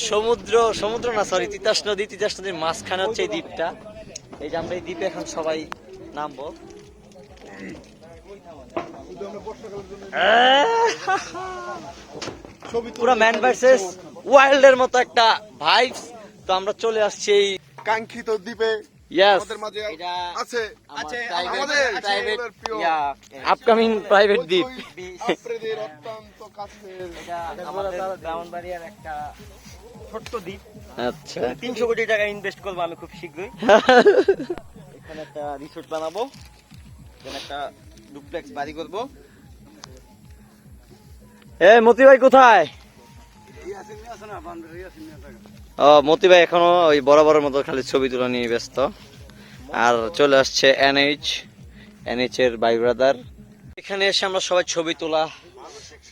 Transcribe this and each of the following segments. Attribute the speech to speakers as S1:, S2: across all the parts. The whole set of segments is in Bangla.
S1: সমুদ্র সমুদ্র না সরি তিতাস নদীর মাঝখানে হচ্ছে এই দ্বীপটা। এই যে আমরা এই দ্বীপে এখন সবাই নামবো। পুরো ম্যান ভার্সেস ওয়াইল্ডের মতো একটা ভাইবস। তো আমরা চলে আসছি এই
S2: কাঙ্ক্ষিত দ্বীপে।
S1: ইয়েস
S2: আমাদের মাঝে
S1: এটা
S2: আছে
S1: আমাদের প্রাইভেট
S2: প্রিয়
S1: আপকামিং প্রাইভেট দ্বীপ।
S2: আপনাদের অত্যন্ত কাছের
S1: এটা আমাদের ব্রাহ্মণবাড়িয়ার একটা ছোট্ট দ্বীপ। আচ্ছা
S3: 300 কোটি টাকা ইনভেস্ট করবো আমি খুব শীঘ্রই। এখানে একটা রিসোর্ট বানাবো, এখানে একটা ডুপ্লেক্স বাড়ি করবো।
S1: এ মতি ভাই কোথায়? ও মতি ভাই এখনো ওই বরাবরের মতো খালি ছবি তোলা নিয়ে ব্যস্ত। আর চলে আসছে এনএইচ এর ভাই ব্রাদার। এখানে এসে আমরা সবাই ছবি তোলা,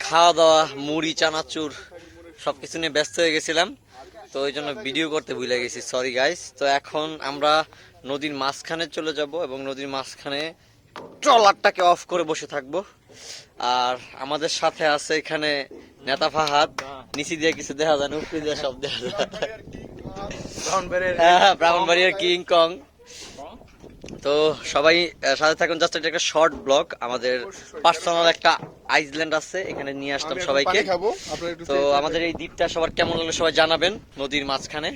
S1: খাওয়া দাওয়া, মুড়ি চানাচুর সবকিছু নিয়ে ব্যস্ত হয়ে গেছিলাম। তো ওই জন্য ভিডিও করতে ভুলে গেছি, সরি গাইস। তো এখন আমরা নদীর মাঝখানে চলে যাব এবং নদীর মাঝখানে ট্রলারটাকে অফ করে বসে থাকবো। আর আমাদের সাথে আছে এখানে নেতা ফাহাদ। নিচে দিয়ে কিছু দেখা যায় না, উপরে দিয়ে সব দেখা যায়। ব্রাহ্মণবাড়িয়ার কিং কং। তো সবাই সাথে থাকুন। জাস্ট এটা একটা শর্ট ব্লগ। আমাদের পার্সোনাল একটা আইল্যান্ড আছে, এখানে নিয়ে আসলাম সবাইকে। তো আমাদের এই দ্বীপটা সবার কেমন লাগলো সবাই জানাবেন, নদীর মাঝখানে।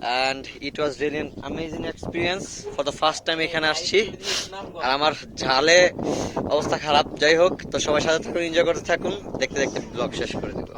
S1: And it was really an amazing experience. For the first time এখানে আসছি আর আমার ঝালে অবস্থা খারাপ। যাই হোক, তো সবাই সাথে থাকুন, এনজয় করতে থাকুন, দেখতে দেখতে ব্লগ শেষ করে দেবো।